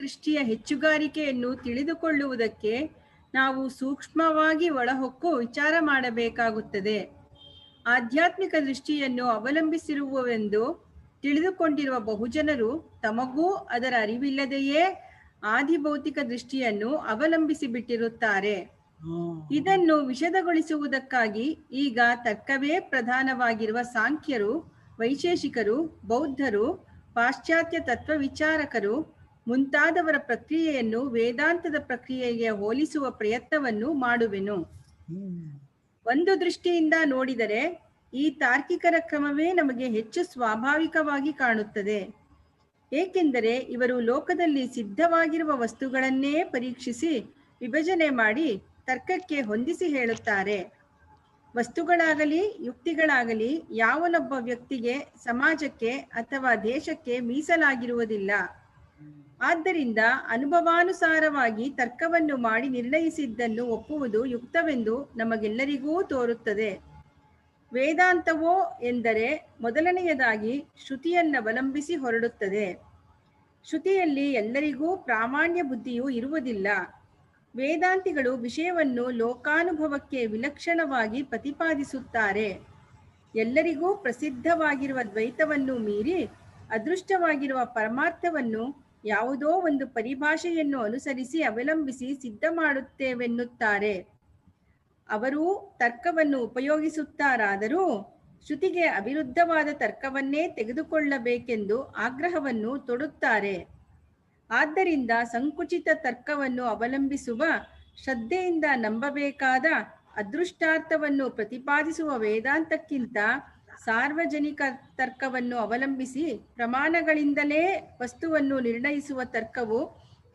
ದೃಷ್ಟಿಯ ಹೆಚ್ಚುಗಾರಿಕೆಯನ್ನು ತಿಳಿದುಕೊಳ್ಳುವುದಕ್ಕೆ ನಾವು ಸೂಕ್ಷ್ಮವಾಗಿ ಒಳಹೊಕ್ಕು ವಿಚಾರ ಮಾಡಬೇಕಾಗುತ್ತದೆ. ಆಧ್ಯಾತ್ಮಿಕ ದೃಷ್ಟಿಯನ್ನು ಅವಲಂಬಿಸಿರುವವೆಂದು ತಿಳಿದುಕೊಂಡಿರುವ ಬಹುಜನರು ತಮಗೂ ಅದರ ಅರಿವಿಲ್ಲದೆಯೇ ಆದಿಭೌತಿಕ ದೃಷ್ಟಿಯನ್ನು ಅವಲಂಬಿಸಿ ಬಿಟ್ಟಿರುತ್ತಾರೆ. ಇದನ್ನು ವಿಶದಗೊಳಿಸುವುದಕ್ಕಾಗಿ ಈಗ ತರ್ಕವೇ ಪ್ರಧಾನವಾಗಿರುವ ಸಾಂಖ್ಯರು, ವೈಶೇಷಿಕರು, ಬೌದ್ಧರು, ಪಾಶ್ಚಾತ್ಯ ತತ್ವ ವಿಚಾರಕರು ಮುಂತಾದವರ ಪ್ರಕ್ರಿಯೆಯನ್ನು ವೇದಾಂತದ ಪ್ರಕ್ರಿಯೆಗೆ ಹೋಲಿಸುವ ಪ್ರಯತ್ನವನ್ನು ಮಾಡುವೆನು. ಒಂದು ದೃಷ್ಟಿಯಿಂದ ನೋಡಿದರೆ ಈ ತಾರ್ಕಿಕರ ಕ್ರಮವೇ ನಮಗೆ ಹೆಚ್ಚು ಸ್ವಾಭಾವಿಕವಾಗಿ ಕಾಣುತ್ತದೆ. ಏಕೆಂದರೆ ಇವರು ಲೋಕದಲ್ಲಿ ಸಿದ್ಧವಾಗಿರುವ ವಸ್ತುಗಳನ್ನೇ ಪರೀಕ್ಷಿಸಿ ವಿಭಜನೆ ಮಾಡಿ ತರ್ಕಕ್ಕೆ ಹೊಂದಿಸಿ ಹೇಳುತ್ತಾರೆ. ವಸ್ತುಗಳಾಗಲಿ ಯುಕ್ತಿಗಳಾಗಲಿ ಯಾವನೊಬ್ಬ ವ್ಯಕ್ತಿಗೆ, ಸಮಾಜಕ್ಕೆ ಅಥವಾ ದೇಶಕ್ಕೆ ಮೀಸಲಾಗಿರುವುದಿಲ್ಲ. ಆದ್ದರಿಂದ ಅನುಭವಾನುಸಾರವಾಗಿ ತರ್ಕವನ್ನು ಮಾಡಿ ನಿರ್ಣಯಿಸಿದ್ದನ್ನು ಒಪ್ಪುವುದು ಯುಕ್ತವೆಂದು ನಮಗೆಲ್ಲರಿಗೂ ತೋರುತ್ತದೆ. ವೇದಾಂತವೋ ಎಂದರೆ ಮೊದಲನೆಯದಾಗಿ ಶ್ರುತಿಯನ್ನವಲಂಬಿಸಿ ಹೊರಡುತ್ತದೆ. ಶ್ರುತಿಯಲ್ಲಿ ಎಲ್ಲರಿಗೂ ಪ್ರಾಮಾಣ್ಯ ಬುದ್ಧಿಯೂ ಇರುವುದಿಲ್ಲ. ವೇದಾಂತಿಗಳು ವಿಷಯವನ್ನು ಲೋಕಾನುಭವಕ್ಕೆ ವಿಲಕ್ಷಣವಾಗಿ ಪ್ರತಿಪಾದಿಸುತ್ತಾರೆ. ಎಲ್ಲರಿಗೂ ಪ್ರಸಿದ್ಧವಾಗಿರುವ ದ್ವೈತವನ್ನು ಮೀರಿ ಅದೃಷ್ಟವಾಗಿರುವ ಪರಮಾರ್ಥವನ್ನು ಯಾವುದೋ ಒಂದು ಪರಿಭಾಷೆಯನ್ನು ಅನುಸರಿಸಿ ಅವಲಂಬಿಸಿ ಸಿದ್ಧ ಮಾಡುತ್ತೇವೆನ್ನುತ್ತಾರೆ. ಅವರೂ ತರ್ಕವನ್ನು ಉಪಯೋಗಿಸುತ್ತಾರಾದರೂ ಶ್ರುತಿಗೆ ಅವಿರುದ್ಧವಾದ ತರ್ಕವನ್ನೇ ತೆಗೆದುಕೊಳ್ಳಬೇಕೆಂದು ಆಗ್ರಹವನ್ನು ತೊಡುತ್ತಾರೆ. ಆದ್ದರಿಂದ ಸಂಕುಚಿತ ತರ್ಕವನ್ನು ಅವಲಂಬಿಸುವ, ಶ್ರದ್ಧೆಯಿಂದ ನಂಬಬೇಕಾದ ಅದೃಷ್ಟಾರ್ಥವನ್ನು ಪ್ರತಿಪಾದಿಸುವ ವೇದಾಂತಕ್ಕಿಂತ ಸಾರ್ವಜನಿಕ ತರ್ಕವನ್ನು ಅವಲಂಬಿಸಿ ಪ್ರಮಾಣಗಳಿಂದಲೇ ವಸ್ತುವನ್ನು ನಿರ್ಣಯಿಸುವ ತರ್ಕವು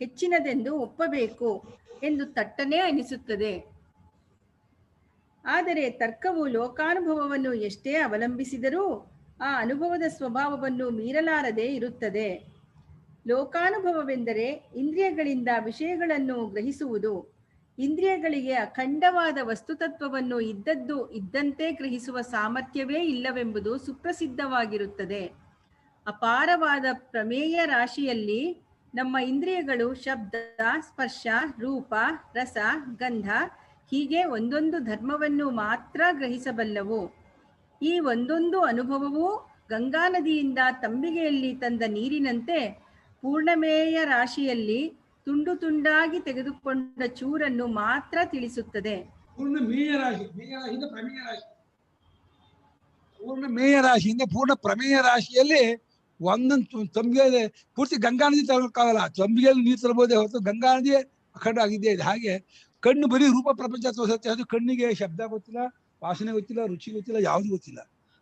ಹೆಚ್ಚಿನದೆಂದು ಒಪ್ಪಬೇಕು ಎಂದು ತಟ್ಟನೆ ಅನಿಸುತ್ತದೆ. ಆದರೆ ತರ್ಕವು ಲೋಕಾನುಭವವನ್ನು ಎಷ್ಟೇ ಅವಲಂಬಿಸಿದರೂ ಆ ಅನುಭವದ ಸ್ವಭಾವವನ್ನು ಮೀರಲಾರದೆ ಇರುತ್ತದೆ. ಲೋಕಾನುಭವವೆಂದರೆ ಇಂದ್ರಿಯಗಳಿಂದ ವಿಷಯಗಳನ್ನು ಗ್ರಹಿಸುವುದು. ಇಂದ್ರಿಯಗಳಿಗೆ ಅಖಂಡವಾದ ವಸ್ತುತತ್ವವನ್ನು ಇದ್ದದ್ದು ಇದ್ದಂತೆ ಗ್ರಹಿಸುವ ಸಾಮರ್ಥ್ಯವೇ ಇಲ್ಲವೆಂಬುದು ಸುಪ್ರಸಿದ್ಧವಾಗಿರುತ್ತದೆ. ಅಪಾರವಾದ ಪ್ರಮೇಯ ರಾಶಿಯಲ್ಲಿ ನಮ್ಮ ಇಂದ್ರಿಯಗಳು ಶಬ್ದ, ಸ್ಪರ್ಶ, ರೂಪ, ರಸ, ಗಂಧ ಹೀಗೆ ಒಂದೊಂದು ಧರ್ಮವನ್ನು ಮಾತ್ರ ಗ್ರಹಿಸಬಲ್ಲವು. ಈ ಒಂದೊಂದು ಅನುಭವವೂ ಗಂಗಾ ನದಿಯಿಂದ ತಂಬಿಗೆಯಲ್ಲಿ ತಂದ ನೀರಿನಂತೆ ಪೂರ್ಣಮೇಯ ರಾಶಿಯಲ್ಲಿ ತುಂಡು ತುಂಡಾಗಿ ತೆಗೆದುಕೊಂಡ ಚೂರನ್ನು ಮಾತ್ರ ತಿಳಿಸುತ್ತದೆ. ಪೂರ್ಣಮೇಯ ರಾಶಿಯಿಂದ ಪೂರ್ಣ ಪ್ರಮೇಯ ರಾಶಿಯಲ್ಲಿ ಒಂದೊಂದು ತಂಬಿಗೆ ಪೂರ್ತಿ ಗಂಗಾ ನದಿ ತಗೊಳಕ್ಕಾಗಲ್ಲ. ತಂಬಿಗೆಯಲ್ಲಿ ನೀರು ತರಬಹುದೇ ಹೊರತು ಗಂಗಾ ನದಿ ಅಖಂಡ ಆಗಿದ್ದೇ ಇದೆ. ಹಾಗೆ ಕಣ್ಣು ಬರೀ ರೂಪ ಪ್ರಪಂಚ ತೋರಿಸುತ್ತೆ. ಅದು ಕಣ್ಣಿಗೆ ಶಬ್ದ ಗೊತ್ತಿಲ್ಲ, ವಾಸನೆ ಗೊತ್ತಿಲ್ಲ, ರುಚಿ ಗೊತ್ತಿಲ್ಲ, ಯಾವುದು ಗೊತ್ತಿಲ್ಲ.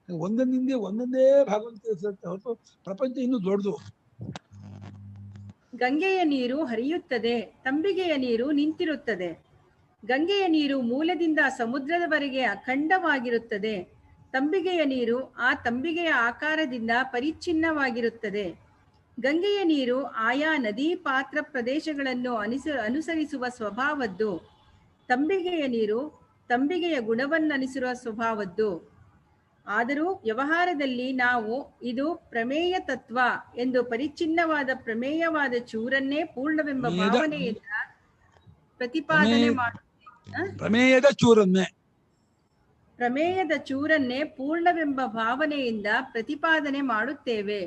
ಒಂದೊಂದಿಂದೆ ಒಂದೊಂದೇ ಭಾಗವನ್ನು ತೋರಿಸುತ್ತೆ ಹೊರತು ಪ್ರಪಂಚ ಇನ್ನೂ ದೊಡ್ಡದು. ಗಂಗೆಯ ನೀರು ಹರಿಯುತ್ತದೆ, ತಂಬಿಗೆಯ ನೀರು ನಿಂತಿರುತ್ತದೆ. ಗಂಗೆಯ ನೀರು ಮೂಲದಿಂದ ಸಮುದ್ರದವರೆಗೆ ಅಖಂಡವಾಗಿರುತ್ತದೆ. ತಂಬಿಗೆಯ ನೀರು ಆ ತಂಬಿಗೆಯ ಆಕಾರದಿಂದ ಪರಿಚ್ಛಿನ್ನವಾಗಿರುತ್ತದೆ. ಗಂಗೆಯ ನೀರು ಆಯಾ ನದಿ ಪಾತ್ರ ಪ್ರದೇಶಗಳನ್ನು ಅನುಸರಿಸುವ ಸ್ವಭಾವದ್ದು. ತಂಬಿಗೆಯ ನೀರು ತಂಬಿಗೆಯ ಗುಣವನ್ನನುಸರಿಸುವ ಸ್ವಭಾವದ್ದು. ಆದರೂ ವ್ಯವಹಾರದಲ್ಲಿ ನಾವು ಇದು ಪ್ರಮೇಯ ತತ್ವ ಎಂದು ಪರಿಚ್ಛಿನ್ನವಾದ ಪ್ರಮೇಯವಾದ ಚೂರನ್ನೇ ಪೂರ್ಣವೆಂಬ ಭಾವನೆಯಿಂದ ಪ್ರತಿಪಾದನೆ ಮಾಡುತ್ತೇವೆ. ಪ್ರಮೇಯದ ಚೂರನ್ನೇ ಪೂರ್ಣವೆಂಬ ಭಾವನೆಯಿಂದ ಪ್ರತಿಪಾದನೆ ಮಾಡುತ್ತೇವೆ.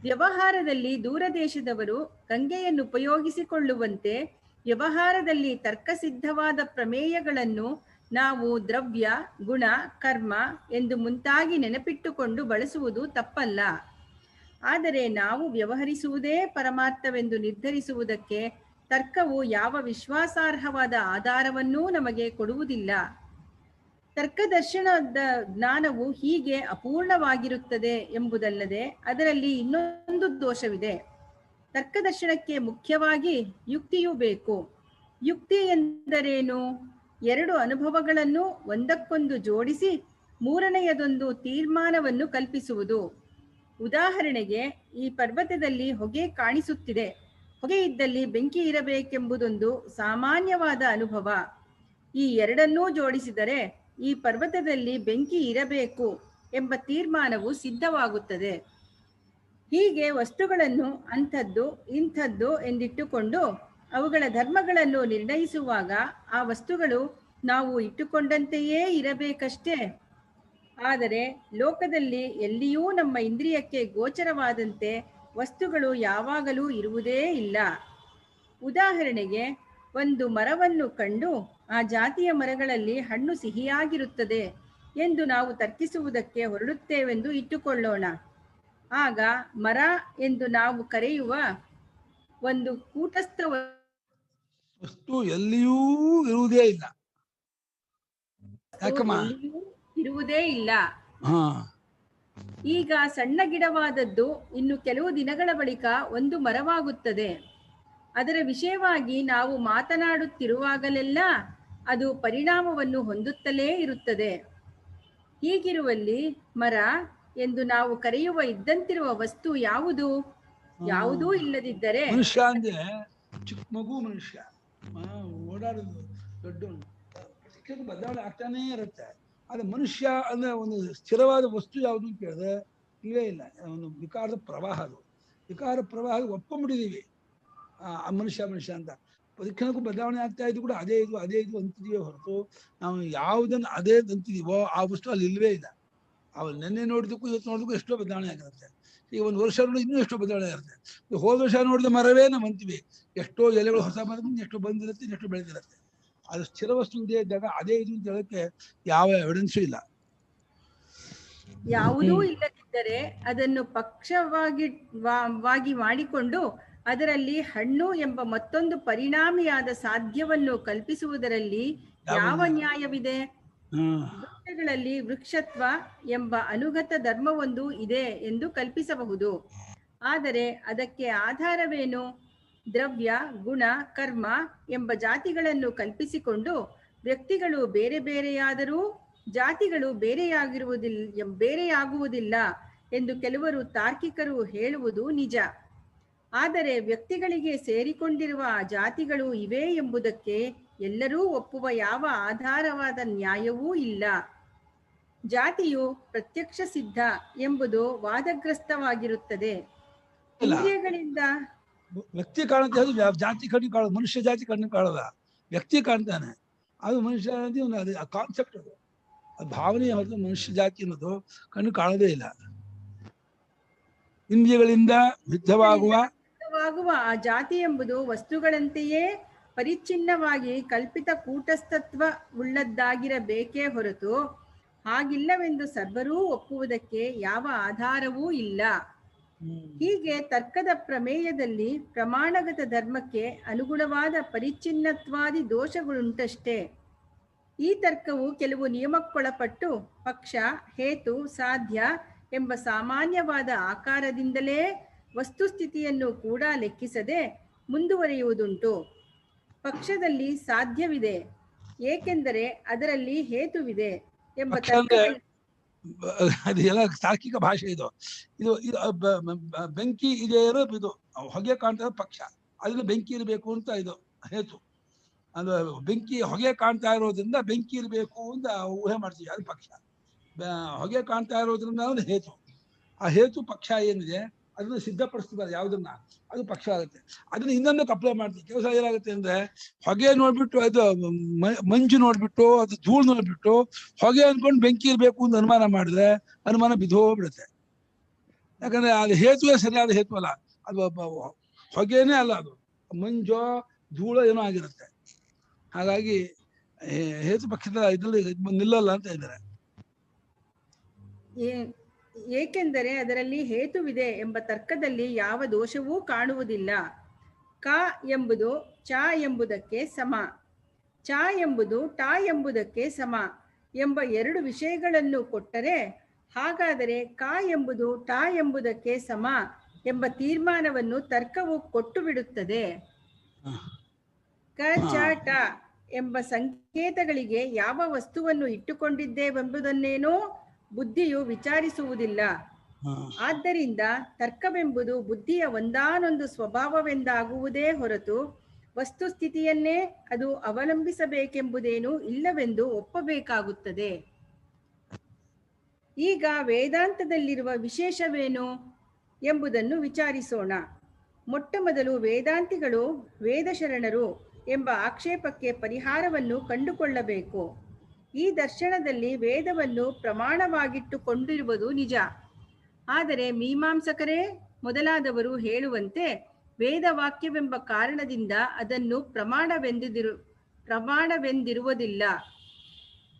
ವ್ಯವಹಾರದಲ್ಲಿ ದೂರದೇಶದವರು ಗಂಗೆಯನ್ನು ಉಪಯೋಗಿಸಿಕೊಳ್ಳುವಂತೆ ವ್ಯವಹಾರದಲ್ಲಿ ತರ್ಕಸಿದ್ಧವಾದ ಪ್ರಮೇಯಗಳನ್ನು ನಾವು ದ್ರವ್ಯ, ಗುಣ, ಕರ್ಮ ಎಂದು ಮುಂತಾಗಿ ನೆನಪಿಟ್ಟುಕೊಂಡು ಬಳಸುವುದು ತಪ್ಪಲ್ಲ. ಆದರೆ ನಾವು ವ್ಯವಹರಿಸುವುದೇ ಪರಮಾರ್ಥವೆಂದು ನಿರ್ಧರಿಸುವುದಕ್ಕೆ ತರ್ಕವು ಯಾವ ವಿಶ್ವಾಸಾರ್ಹವಾದ ಆಧಾರವನ್ನೂ ನಮಗೆ ಕೊಡುವುದಿಲ್ಲ. ತರ್ಕದರ್ಶನದ ಜ್ಞಾನವು ಹೀಗೆ ಅಪೂರ್ಣವಾಗಿರುತ್ತದೆ ಎಂಬುದಲ್ಲದೆ ಅದರಲ್ಲಿ ಇನ್ನೊಂದು ದೋಷವಿದೆ. ತರ್ಕದರ್ಶನಕ್ಕೆ ಮುಖ್ಯವಾಗಿ ಯುಕ್ತಿಯೂ ಬೇಕು. ಯುಕ್ತಿ ಎಂದರೇನು? ಎರಡು ಅನುಭವಗಳನ್ನು ಒಂದಕ್ಕೊಂದು ಜೋಡಿಸಿ ಮೂರನೆಯದೊಂದು ತೀರ್ಮಾನವನ್ನು ಕಲ್ಪಿಸುವುದು. ಉದಾಹರಣೆಗೆ, ಈ ಪರ್ವತದಲ್ಲಿ ಹೊಗೆ ಕಾಣಿಸುತ್ತಿದೆ, ಹೊಗೆ ಇದ್ದಲ್ಲಿ ಬೆಂಕಿ ಇರಬೇಕೆಂಬುದೊಂದು ಸಾಮಾನ್ಯವಾದ ಅನುಭವ. ಈ ಎರಡನ್ನೂ ಜೋಡಿಸಿದರೆ ಈ ಪರ್ವತದಲ್ಲಿ ಬೆಂಕಿ ಇರಬೇಕು ಎಂಬ ತೀರ್ಮಾನವು ಸಿದ್ಧವಾಗುತ್ತದೆ. ಹೀಗೆ ವಸ್ತುಗಳನ್ನು ಅಂಥದ್ದು ಇಂಥದ್ದು ಎಂದಿಟ್ಟುಕೊಂಡು ಅವುಗಳ ಧರ್ಮಗಳನ್ನು ನಿರ್ಣಯಿಸುವಾಗ ಆ ವಸ್ತುಗಳು ನಾವು ಇಟ್ಟುಕೊಂಡಂತೆಯೇ ಇರಬೇಕಷ್ಟೇ. ಆದರೆ ಲೋಕದಲ್ಲಿ ಎಲ್ಲಿಯೂ ನಮ್ಮ ಇಂದ್ರಿಯಕ್ಕೆ ಗೋಚರವಾದಂತೆ ವಸ್ತುಗಳು ಯಾವಾಗಲೂ ಇರುವುದೇ ಇಲ್ಲ. ಉದಾಹರಣೆಗೆ, ಒಂದು ಮರವನ್ನು ಕಂಡು ಆ ಜಾತಿಯ ಮರಗಳಲ್ಲಿ ಹಣ್ಣು ಸಿಹಿಯಾಗಿರುತ್ತದೆ ಎಂದು ನಾವು ತರ್ಕಿಸುವುದಕ್ಕೆ ಹೊರಡುತ್ತೇವೆಂದು ಇಟ್ಟುಕೊಳ್ಳೋಣ. ಆಗ ಮರ ಎಂದು ನಾವು ಕರೆಯುವ ಒಂದು ಕೂಟಸ್ಥ ವಸ್ತು ಎಲ್ಲಿಯೂ ಇರುವುದೇ ಇಲ್ಲ. ಯಾಕಮ್ಮ? ಎಲ್ಲಿಯೂ ಇರುವುದೇ ಇಲ್ಲ. ಹಾ, ಈಗ ಸಣ್ಣ ಗಿಡವಾದದ್ದು ಇನ್ನು ಕೆಲವು ದಿನಗಳ ಬಳಿಕ ಒಂದು ಮರವಾಗುತ್ತದೆ. ಅದರ ವಿಷಯವಾಗಿ ನಾವು ಮಾತನಾಡುತ್ತಿರುವಾಗಲೆಲ್ಲ ಅದು ಪರಿಣಾಮವನ್ನು ಹೊಂದುತ್ತಲೇ ಇರುತ್ತದೆ. ಹೀಗಿರುವಲ್ಲಿ ಮರ ಎಂದು ನಾವು ಕರೆಯುವ ಇದ್ದಂತಿರುವ ವಸ್ತು ಯಾವುದು? ಯಾವುದೂ ಇಲ್ಲದಿದ್ದರೆ ಮನುಷ್ಯ ಅಂದ್ರೆ ಚಿಕ್ಕ ಮಗು ಮನುಷ್ಯ ಓಡಾಡೋದು ದೊಡ್ಡವನು ಬದಲಾವಣೆ ಆಗ್ತಾನೇ ಇರುತ್ತೆ. ಆದ್ರೆ ಮನುಷ್ಯ ಅಂದ್ರೆ ಒಂದು ಸ್ಥಿರವಾದ ವಸ್ತು ಯಾವುದು ಅಂತ ಕೇಳಿದ್ರೆ ಇಲ್ಲೇ ಇಲ್ಲ. ಒಂದು ವಿಕಾರದ ಪ್ರವಾಹ. ಅದು ವಿಕಾರ ಪ್ರವಾಹ ಒಪ್ಕೊಂಡ್ಬಿಟ್ಟಿದೀವಿ ಆ ಮನುಷ್ಯ ಅಂತ. ಪ್ರತಿಕ್ಷಣಕ್ಕೂ ಬದಲಾವಣೆ ಆಗ್ತಾ ಇದ್ದು ಕೂಡ ಅದೇ ಇದು ಅಂತಿದೀವೋ ಹೊರತು ನಾವು ಯಾವುದನ್ನು ಅದೇ ಅಂತಿದೀವೋ ಆ ವಸ್ತು ಅಲ್ಲಿ ಇಲ್ವೇ ಇಲ್ಲ. ಅವ್ರು ನೆನ್ನೆ ನೋಡಿದಕ್ಕೂ ಇವತ್ತು ನೋಡಿದಕ್ಕೂ ಎಷ್ಟೋ ಬದಲಾವಣೆ ಆಗಿರುತ್ತೆ. ಈಗ ಒಂದು ವರ್ಷ ನೋಡಿ ಇನ್ನೂ ಎಷ್ಟೋ ಬದಲಾವಣೆ ಆಗಿರುತ್ತೆ. ಹೋದ ವರ್ಷ ನೋಡಿದ ಮರವೇ ನಾವು ಅಂತೀವಿ. ಎಷ್ಟೋ ಎಲೆಗಳು ಹೊಸ ಬಂದಿರುತ್ತೆ, ಎಷ್ಟೋ ಬಂದಿರುತ್ತೆ, ಎಷ್ಟೋ ಬೆಳೆದಿರುತ್ತೆ. ಅದು ಸ್ಥಿರ ವಸ್ತು ಇದೇ ಇದ್ದಾಗ ಅದೇ ಇದು ಅಂತ ಹೇಳಕ್ಕೆ ಯಾವ ಎವಿಡೆನ್ಸು ಇಲ್ಲ. ಯಾವುದೂ ಇಲ್ಲದಿದ್ದರೆ ಅದನ್ನು ಪಕ್ಷವಾಗಿ ಮಾಡಿಕೊಂಡು ಅದರಲ್ಲಿ ಹಣ್ಣು ಎಂಬ ಮತ್ತೊಂದು ಪರಿಣಾಮಿಯಾದ ಸಾಧ್ಯವನ್ನು ಕಲ್ಪಿಸುವುದರಲ್ಲಿ ಯಾವ ನ್ಯಾಯವಿದೆ? ವೃಕ್ಷಗಳಲ್ಲಿ ವೃಕ್ಷತ್ವ ಎಂಬ ಅನುಗತ ಧರ್ಮವೊಂದು ಇದೆ ಎಂದು ಕಲ್ಪಿಸಬಹುದು. ಆದರೆ ಅದಕ್ಕೆ ಆಧಾರವೇನು? ದ್ರವ್ಯ, ಗುಣ, ಕರ್ಮ ಎಂಬ ಜಾತಿಗಳನ್ನು ಕಲ್ಪಿಸಿಕೊಂಡು ವ್ಯಕ್ತಿಗಳು ಬೇರೆ ಬೇರೆಯಾದರೂ ಜಾತಿಗಳು ಬೇರೆಯಾಗುವುದಿಲ್ಲ ಎಂದು ಕೆಲವರು ತಾರ್ಕಿಕರು ಹೇಳುವುದು ನಿಜ. ಆದರೆ ವ್ಯಕ್ತಿಗಳಿಗೆ ಸೇರಿಕೊಂಡಿರುವ ಜಾತಿಗಳು ಇವೆ ಎಂಬುದಕ್ಕೆ ಎಲ್ಲರೂ ಒಪ್ಪುವ ಯಾವ ಆಧಾರವಾದ ನ್ಯಾಯವೂ ಇಲ್ಲ. ಜಾತಿಯು ಪ್ರತ್ಯಕ್ಷ ಸಿದ್ಧ ಎಂಬುದು ವಾದಗ್ರಸ್ತವಾಗಿರುತ್ತದೆ. ಇಂದ್ರಿಯಗಳಿಂದ ವ್ಯಕ್ತಿ ಕಾಣುತ್ತೆ, ಅದು ಜಾತಿ ಕಣ್ಣು ಕಾಣೋದು. ಮನುಷ್ಯ ಜಾತಿ ಕಣ್ಣು ಕಾಣೋದ, ವ್ಯಕ್ತಿ ಕಾಣ್ತಾನೆ. ಅದು ಮನುಷ್ಯ ಅದು ಕಾನ್ಸೆಪ್ಟ್, ಅದು ಭಾವನೆ ಹೊರತು ಮನುಷ್ಯ ಜಾತಿ ಅನ್ನೋದು ಕಣ್ಣು ಕಾಣೋದೇ ಇಲ್ಲ. ಇಂದ್ರಿಯಗಳಿಂದ ವಿದ್ಧವಾಗುವ ಆ ಜಾತಿ ಎಂಬುದು ವಸ್ತುಗಳಂತೆಯೇ ಪರಿಚ್ಛಿನ್ನವಾಗಿ ಕಲ್ಪಿತ ಕೂಟಸ್ಥತ್ವ ಉಳ್ಳದ್ದಾಗಿರಬೇಕೇ ಹೊರತು ಹಾಗಿಲ್ಲವೆಂದು ಸರ್ವರೂ ಒಪ್ಪುವುದಕ್ಕೆ ಯಾವ ಆಧಾರವೂ ಇಲ್ಲ. ಹೀಗೆ ತರ್ಕದ ಪ್ರಮೇಯದಲ್ಲಿ ಪ್ರಮಾಣಗತ ಧರ್ಮಕ್ಕೆ ಅನುಗುಣವಾದ ಪರಿಚ್ಛಿನ್ನತ್ವಾದಿ ದೋಷಗಳುಂಟಷ್ಟೇ. ಈ ತರ್ಕವು ಕೆಲವು ನಿಯಮಕ್ಕೊಳಪಟ್ಟು ಪಕ್ಷ, ಹೇತು, ಸಾಧ್ಯ ಎಂಬ ಸಾಮಾನ್ಯವಾದ ಆಕಾರದಿಂದಲೇ ವಸ್ತುಸ್ಥಿತಿಯನ್ನು ಕೂಡ ಲೆಕ್ಕಿಸದೆ ಮುಂದುವರಿಯುವುದುಂಟು. ಪಕ್ಷದಲ್ಲಿ ಸಾಧ್ಯವಿದೆ, ಏಕೆಂದರೆ ಅದರಲ್ಲಿ ಹೇತುವಿದೆ ಎಂಬ ಅದೆಲ್ಲ ತಾರ್ಕಿಕ ಭಾಷೆ. ಇದು ಬೆಂಕಿ ಇದೆ ಇದು ಹೊಗೆ ಕಾಣ್ತಾ ಪಕ್ಷ, ಅದನ್ನ ಬೆಂಕಿ ಇರಬೇಕು ಅಂತ ಇದು ಹೇತು. ಅದು ಬೆಂಕಿ ಹೊಗೆ ಕಾಣ್ತಾ ಇರೋದ್ರಿಂದ ಬೆಂಕಿ ಇರಬೇಕು ಅಂತ ಊಹೆ ಮಾಡ್ತೀವಿ, ಅದು ಪಕ್ಷ. ಹೊಗೆ ಕಾಣ್ತಾ ಇರೋದ್ರಿಂದ ಅದು ಹೇತು. ಆ ಹೇತು ಪಕ್ಷ ಏನಿದೆ ಅದನ್ನ ಸಿದ್ಧಪಡಿಸ್ತೀವಿ, ಯಾವುದನ್ನ ಅದು ಪಕ್ಷ ಆಗುತ್ತೆ. ಅದನ್ನ ಇನ್ನೊಂದಕ್ಕೆ ಅಪ್ಲೈ ಮಾಡ್ತೀವಿ. ಕೆಲಸ ಏನಾಗುತ್ತೆ ಅಂದ್ರೆ ಹೊಗೆ ನೋಡ್ಬಿಟ್ಟು ಅದು ಮಂಜು ನೋಡ್ಬಿಟ್ಟು ಅದು ಧೂಳು ನೋಡ್ಬಿಟ್ಟು ಹೊಗೆ ಅನ್ಕೊಂಡು ಬೆಂಕಿ ಇರಬೇಕು ಅಂತ ಅನುಮಾನ ಮಾಡಿದ್ರೆ ಅನುಮಾನ ಬಿದ್ದೋಗ್ಬಿಡುತ್ತೆ. ಯಾಕಂದ್ರೆ ಅದು ಹೇತುವೇ ಸರಿಯಾದ ಹೇತು ಅಲ್ಲ, ಅದು ಹೊಗೆನೇ ಅಲ್ಲ, ಅದು ಮಂಜು ಧೂಳು ಏನೋ ಆಗಿರುತ್ತೆ. ಹಾಗಾಗಿ ಹೇತು ಪಕ್ಷದ ಇದ್ರಲ್ಲಿ ನಿಲ್ಲಲ್ಲ ಅಂತ ಇದ್ದಾರೆ. ಏಕೆಂದರೆ ಅದರಲ್ಲಿ ಹೇತುವಿದೆ ಎಂಬ ತರ್ಕದಲ್ಲಿ ಯಾವ ದೋಷವೂ ಕಾಣುವುದಿಲ್ಲ. ಕ ಎಂಬುದು ಚ ಎಂಬುದಕ್ಕೆ ಸಮ, ಚ ಎಂಬುದು ಟ ಎಂಬುದಕ್ಕೆ ಸಮ ಎಂಬ ಎರಡು ವಿಷಯಗಳನ್ನು ಕೊಟ್ಟರೆ, ಹಾಗಾದರೆ ಕ ಎಂಬುದು ಟ ಎಂಬುದಕ್ಕೆ ಸಮ ಎಂಬ ತೀರ್ಮಾನವನ್ನು ತರ್ಕವು ಕೊಟ್ಟು ಬಿಡುತ್ತದೆ. ಕ ಚ ಟ ಎಂಬ ಸಂಕೇತಗಳಿಗೆ ಯಾವ ವಸ್ತುವನ್ನು ಇಟ್ಟುಕೊಂಡಿದ್ದೇವೆಂಬುದನ್ನೇನೋ ಬುದ್ಧಿಯು ವಿಚಾರಿಸುವುದಿಲ್ಲ. ಆದ್ದರಿಂದ ತರ್ಕವೆಂಬುದು ಬುದ್ಧಿಯ ಒಂದಾನೊಂದು ಸ್ವಭಾವವೆಂದಾಗುವುದೇ ಹೊರತು ವಸ್ತುಸ್ಥಿತಿಯನ್ನೇ ಅದು ಅವಲಂಬಿಸಬೇಕೆಂಬುದೇನೂ ಇಲ್ಲವೆಂದು ಒಪ್ಪಬೇಕಾಗುತ್ತದೆ. ಈಗ ವೇದಾಂತದಲ್ಲಿರುವ ವಿಶೇಷವೇನು? ಎಂಬುದನ್ನು ವಿಚಾರಿಸೋಣ. ಮೊಟ್ಟ ಮೊದಲು ವೇದಾಂತಿಗಳು ವೇದಶರಣರು ಎಂಬ ಆಕ್ಷೇಪಕ್ಕೆ ಪರಿಹಾರವನ್ನು ಕಂಡುಕೊಳ್ಳಬೇಕು. ಈ ದರ್ಶನದಲ್ಲಿ ವೇದವನ್ನು ಪ್ರಮಾಣವಾಗಿಟ್ಟುಕೊಂಡಿರುವುದು ನಿಜ. ಆದರೆ ಮೀಮಾಂಸಕರೇ ಮೊದಲಾದವರು ಹೇಳುವಂತೆ ವೇದವಾಕ್ಯವೆಂಬ ಕಾರಣದಿಂದ ಅದನ್ನು ಪ್ರಮಾಣವೆಂದಿರುವುದಿಲ್ಲ.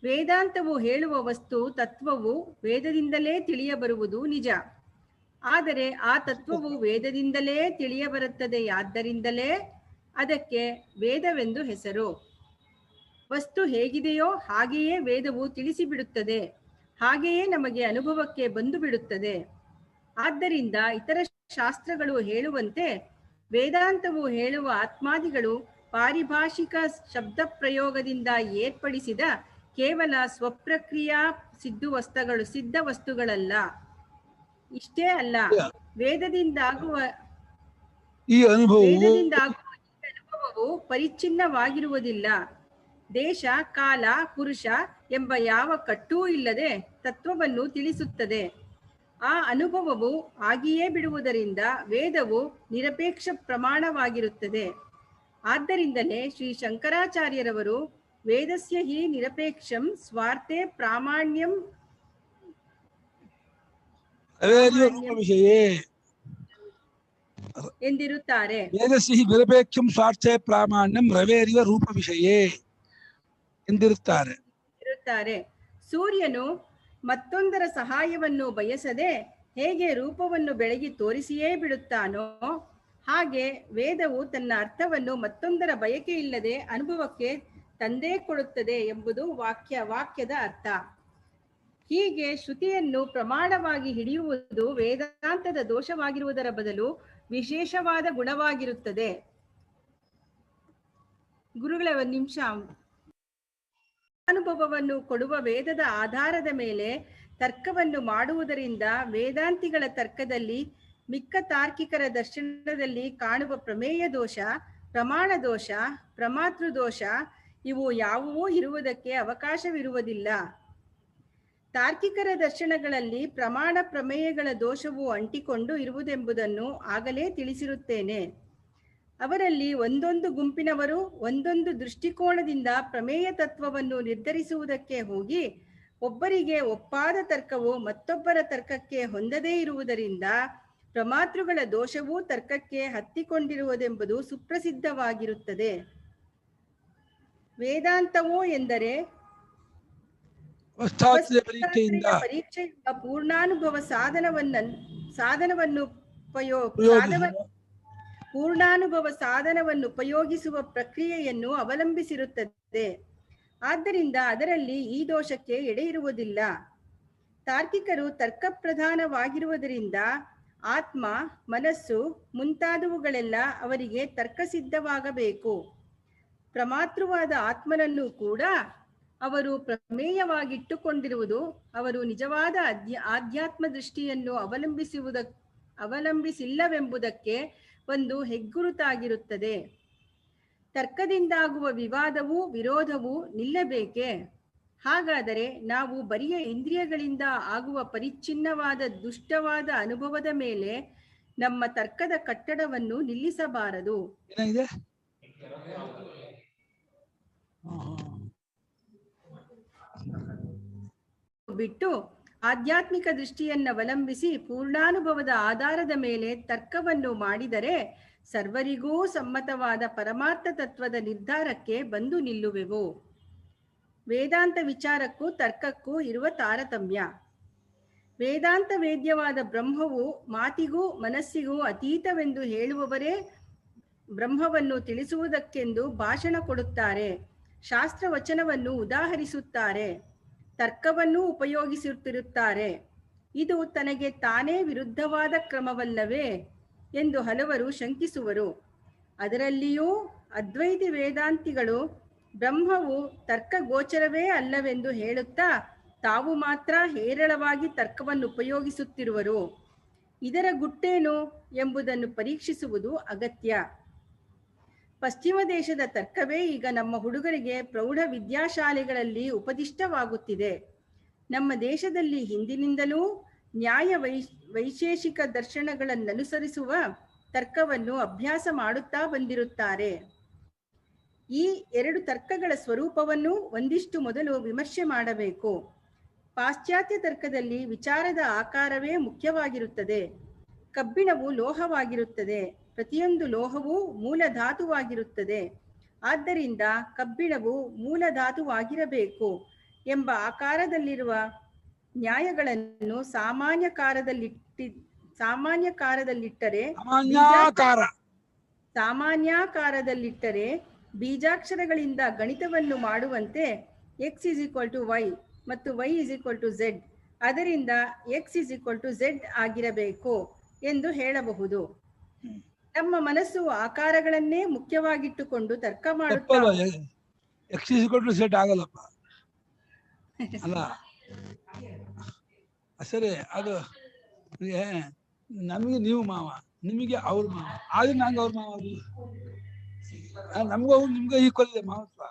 ವೇದಾಂತವು ಹೇಳುವ ವಸ್ತು ತತ್ವವು ವೇದದಿಂದಲೇ ತಿಳಿಯಬರುವುದು ನಿಜ. ಆದರೆ ಆ ತತ್ವವು ವೇದದಿಂದಲೇ ತಿಳಿಯಬರುತ್ತದೆಯಾದ್ದರಿಂದಲೇ ಅದಕ್ಕೆ ವೇದವೆಂದು ಹೆಸರು. ವಸ್ತು ಹೇಗಿದೆಯೋ ಹಾಗೆಯೇ ವೇದವು ತಿಳಿಸಿಬಿಡುತ್ತದೆ, ಹಾಗೆಯೇ ನಮಗೆ ಅನುಭವಕ್ಕೆ ಬಂದು ಬಿಡುತ್ತದೆ. ಆದ್ದರಿಂದ ಇತರ ಶಾಸ್ತ್ರಗಳು ಹೇಳುವಂತೆ ವೇದಾಂತವು ಹೇಳುವ ಆತ್ಮಾದಿಗಳು ಪಾರಿಭಾಷಿಕ ಶಬ್ದ ಪ್ರಯೋಗದಿಂದ ಏರ್ಪಡಿಸಿದ ಕೇವಲ ಸ್ವಪ್ರಕ್ರಿಯಾ ಸಿದ್ಧ ವಸ್ತುಗಳಲ್ಲ. ಇಷ್ಟೇ ಅಲ್ಲ, ವೇದದಿಂದಾಗುವ ಈ ಅನುಭವವು ಪರಿಚ್ಛಿನ್ನವಾಗಿರುವುದಿಲ್ಲ. ದೇಶ, ಕಾಲ, ಪುರುಷ ಎಂಬ ಯಾವ ಕಟ್ಟೂ ಇಲ್ಲದೆ ತತ್ವವನ್ನು ತಿಳಿಸುತ್ತದೆ. ಆ ಅನುಭವವು ಆಗಿಯೇ ಬಿಡುವುದರಿಂದ ವೇದವು ನಿರಪೇಕ್ಷ ಪ್ರಮಾಣವಾಗಿರುತ್ತದೆ. ಆದ್ದರಿಂದಲೇ ಶ್ರೀ ಶಂಕರಾಚಾರ್ಯರವರು ವೇದಸ್ಯ ಹಿ ನಿರಪೇಕ್ಷಂ ಸ್ವಾರ್ಥೆ ಪ್ರಾಮಾಣ್ಯಂ ಎಂದಿರುತ್ತಾರೆ. ವೇದಸ್ಯ ಹಿ ನಿರಪೇಕ್ಷಂ ಸ್ವಾರ್ಥೆ ಪ್ರಾಮಾಣ್ಯಂ ರವೇರಿವ ರೂಪ ವಿಷಯೇ ಎಂದಿರುತ್ತಾರೆ. ಸೂರ್ಯನು ಮತ್ತೊಂದರ ಸಹಾಯವನ್ನು ಬಯಸದೆ ಹೇಗೆ ರೂಪವನ್ನು ಬೆಳಗಿ ತೋರಿಸಿಯೇ ಬಿಡುತ್ತಾನೋ ಹಾಗೆ ವೇದವು ತನ್ನ ಅರ್ಥವನ್ನು ಮತ್ತೊಂದರ ಬಯಕೆ ಇಲ್ಲದೆ ಅನುಭವಕ್ಕೆ ತಂದೇ ಕೊಡುತ್ತದೆ ಎಂಬುದು ವಾಕ್ಯದ ಅರ್ಥ. ಹೀಗೆ ಶ್ರುತಿಯನ್ನು ಪ್ರಮಾಣವಾಗಿ ಹಿಡಿಯುವುದು ವೇದಾಂತದ ದೋಷವಾಗಿರುವುದರ ಬದಲು ವಿಶೇಷವಾದ ಗುಣವಾಗಿರುತ್ತದೆ. ಗುರುಗಳ ಒಂದು ನಿಮಿಷ. ಅನುಭವವನ್ನು ಕೊಡುವ ವೇದದ ಆಧಾರದ ಮೇಲೆ ತರ್ಕವನ್ನು ಮಾಡುವುದರಿಂದ ವೇದಾಂತಿಗಳ ತರ್ಕದಲ್ಲಿ ಮಿಕ್ಕ ತಾರ್ಕಿಕರ ದರ್ಶನದಲ್ಲಿ ಕಾಣುವ ಪ್ರಮೇಯ ದೋಷ, ಪ್ರಮಾಣ ದೋಷ, ಪ್ರಮಾತೃ ದೋಷ ಇವು ಯಾವುವೂ ಇರುವುದಕ್ಕೆ ಅವಕಾಶವಿರುವುದಿಲ್ಲ. ತಾರ್ಕಿಕರ ದರ್ಶನಗಳಲ್ಲಿ ಪ್ರಮಾಣ ಪ್ರಮೇಯಗಳ ದೋಷವು ಅಂಟಿಕೊಂಡು ಇರುವುದೆಂಬುದನ್ನು ಆಗಲೇ ತಿಳಿಸಿರುತ್ತೇನೆ. ಅವರಲ್ಲಿ ಒಂದೊಂದು ಗುಂಪಿನವರು ಒಂದೊಂದು ದೃಷ್ಟಿಕೋನದಿಂದ ಪ್ರಮೇಯ ತತ್ವವನ್ನು ನಿರ್ಧರಿಸುವುದಕ್ಕೆ ಹೋಗಿ ಒಬ್ಬರಿಗೆ ಒಪ್ಪಾದ ತರ್ಕವು ಮತ್ತೊಬ್ಬರ ತರ್ಕಕ್ಕೆ ಹೊಂದದೇ ಇರುವುದರಿಂದ ಪ್ರಮಾತೃಗಳ ದೋಷವೂ ತರ್ಕಕ್ಕೆ ಹತ್ತಿಕೊಂಡಿರುವುದೆಂಬುದು ಸುಪ್ರಸಿದ್ಧವಾಗಿರುತ್ತದೆ. ವೇದಾಂತವೋ ಎಂದರೆ ಪರೀಕ್ಷೆಯ ಪೂರ್ಣಾನುಭವ ಸಾಧನವನ್ನು ಉಪಯೋಗಿಸುವ ಪ್ರಕ್ರಿಯೆಯನ್ನು ಅವಲಂಬಿಸಿರುತ್ತದೆ. ಆದ್ದರಿಂದ ಅದರಲ್ಲಿ ಈ ದೋಷಕ್ಕೆ ಎಡೆ ಇರುವುದಿಲ್ಲ. ತಾರ್ಕಿಕರು ತರ್ಕ ಪ್ರಧಾನವಾಗಿರುವುದರಿಂದ ಆತ್ಮ, ಮನಸ್ಸು ಮುಂತಾದವುಗಳೆಲ್ಲ ಅವರಿಗೆ ತರ್ಕಸಿದ್ಧವಾಗಬೇಕು. ಪ್ರಮಾತೃವಾದ ಆತ್ಮನನ್ನು ಕೂಡ ಅವರು ಪ್ರಮೇಯವಾಗಿಟ್ಟುಕೊಂಡಿರುವುದು ಅವರು ನಿಜವಾದ ಆಧ್ಯಾತ್ಮ ದೃಷ್ಟಿಯನ್ನು ಅವಲಂಬಿಸಿಲ್ಲವೆಂಬುದಕ್ಕೆ ಒಂದು ಹೆಗ್ಗುರುತಾಗಿರುತ್ತದೆ. ತರ್ಕದಿಂದಾಗುವ ವಿವಾದವೂ ವಿರೋಧವೂ ನಿಲ್ಲಬೇಕೆ? ಹಾಗಾದರೆ ನಾವು ಬರಿಯ ಇಂದ್ರಿಯಗಳಿಂದ ಆಗುವ ಪರಿಚ್ಛಿನ್ನವಾದ ದುಷ್ಟವಾದ ಅನುಭವದ ಮೇಲೆ ನಮ್ಮ ತರ್ಕದ ಕಟ್ಟಡವನ್ನು ನಿಲ್ಲಿಸಬಾರದು. ಬಿಟ್ಟು ಆಧ್ಯಾತ್ಮಿಕ ದೃಷ್ಟಿಯನ್ನವಲಂಬಿಸಿ ಪೂರ್ಣಾನುಭವದ ಆಧಾರದ ಮೇಲೆ ತರ್ಕವನ್ನು ಮಾಡಿದರೆ ಸರ್ವರಿಗೂ ಸಮ್ಮತವಾದ ಪರಮಾರ್ಥ ತತ್ವದ ನಿರ್ಧಾರಕ್ಕೆ ಬಂದು ನಿಲ್ಲುವೆವು. ವೇದಾಂತ ವಿಚಾರಕ್ಕೂ ತರ್ಕಕ್ಕೂ ಇರುವ ತಾರತಮ್ಯ. ವೇದಾಂತ ವೇದ್ಯವಾದ ಬ್ರಹ್ಮವು ಮಾತಿಗೂ ಮನಸ್ಸಿಗೂ ಅತೀತವೆಂದು ಹೇಳುವವರೇ ಬ್ರಹ್ಮವನ್ನು ತಿಳಿಸುವುದಕ್ಕೆಂದು ಭಾಷಣ ಕೊಡುತ್ತಾರೆ, ಶಾಸ್ತ್ರ ವಚನವನ್ನು ಉದಾಹರಿಸುತ್ತಾರೆ, ತರ್ಕವನ್ನೂ ಉಪಯೋಗಿಸುತ್ತಿರುತ್ತಾರೆ. ಇದು ತನಗೆ ತಾನೇ ವಿರುದ್ಧವಾದ ಕ್ರಮವಲ್ಲವೇ ಎಂದು ಹಲವರು ಶಂಕಿಸುವರು. ಅದರಲ್ಲಿಯೂ ಅದ್ವೈತಿ ವೇದಾಂತಿಗಳು ಬ್ರಹ್ಮವು ತರ್ಕಗೋಚರವೇ ಅಲ್ಲವೆಂದು ಹೇಳುತ್ತಾ ತಾವು ಮಾತ್ರ ಹೇರಳವಾಗಿ ತರ್ಕವನ್ನು ಉಪಯೋಗಿಸುತ್ತಿರುವರು. ಇದರ ಗುಟ್ಟೇನು ಎಂಬುದನ್ನು ಪರೀಕ್ಷಿಸುವುದು ಅಗತ್ಯ. ಪಶ್ಚಿಮ ದೇಶದ ತರ್ಕವೇ ಈಗ ನಮ್ಮ ಹುಡುಗರಿಗೆ ಪ್ರೌಢ ವಿದ್ಯಾಶಾಲೆಗಳಲ್ಲಿ ಉಪದಿಷ್ಟವಾಗುತ್ತಿದೆ. ನಮ್ಮ ದೇಶದಲ್ಲಿ ಹಿಂದಿನಿಂದಲೂ ನ್ಯಾಯ ವೈಶೇಷಿಕ ದರ್ಶನಗಳನ್ನನುಸರಿಸುವ ತರ್ಕವನ್ನು ಅಭ್ಯಾಸ ಮಾಡುತ್ತಾ ಬಂದಿರುತ್ತಾರೆ. ಈ ಎರಡು ತರ್ಕಗಳ ಸ್ವರೂಪವನ್ನು ಒಂದಿಷ್ಟು ಮೊದಲು ವಿಮರ್ಶೆ ಮಾಡಬೇಕು. ಪಾಶ್ಚಾತ್ಯ ತರ್ಕದಲ್ಲಿ ವಿಚಾರದ ಆಕಾರವೇ ಮುಖ್ಯವಾಗಿರುತ್ತದೆ. ಕಬ್ಬಿಣವು ಲೋಹವಾಗಿರುತ್ತದೆ, ಪ್ರತಿಯೊಂದು ಲೋಹವೂ ಮೂಲ ಧಾತುವಾಗಿರುತ್ತದೆ. ಆದ್ದರಿಂದ ಕಬ್ಬಿಣವು ಮೂಲ ಧಾತುವಾಗಿರಬೇಕು ಎಂಬ ಆಕಾರದಲ್ಲಿರುವ ನ್ಯಾಯಗಳನ್ನು ಸಾಮಾನ್ಯಾಕಾರದಲ್ಲಿಟ್ಟರೆ ಬೀಜಾಕ್ಷರಗಳಿಂದ ಗಣಿತವನ್ನು ಮಾಡುವಂತೆ x = y ಮತ್ತು y = z, ಅದರಿಂದ x = z ಆಗಿರಬೇಕು ಎಂದು ಹೇಳಬಹುದು. ನಮ್ಮ ಮನಸ್ಸು ಆಕಾರಗಳನ್ನೇ ಮುಖ್ಯವಾಗಿಟ್ಟುಕೊಂಡು ತರ್ಕ ಮಾಡುತ್ತಾ x = z ಆಗಲ್ಲಪ್ಪ. ಅಲ್ಲ ಸರಿ, ಅದು ನಮಗೆ ನೀವು ಮಾವ, ನಿಮಗೆ ಅವ್ರ ಮಾವ, ಆದ್ರೆ ನಂಗೆ ಅವ್ರ ಮಾವ, ನಮ್ಗೂ ಅವ್ರು ನಿಮ್ಗೆ ಈಕ್ವಲ್ ಇದೆ ಮಾವತ್ವ.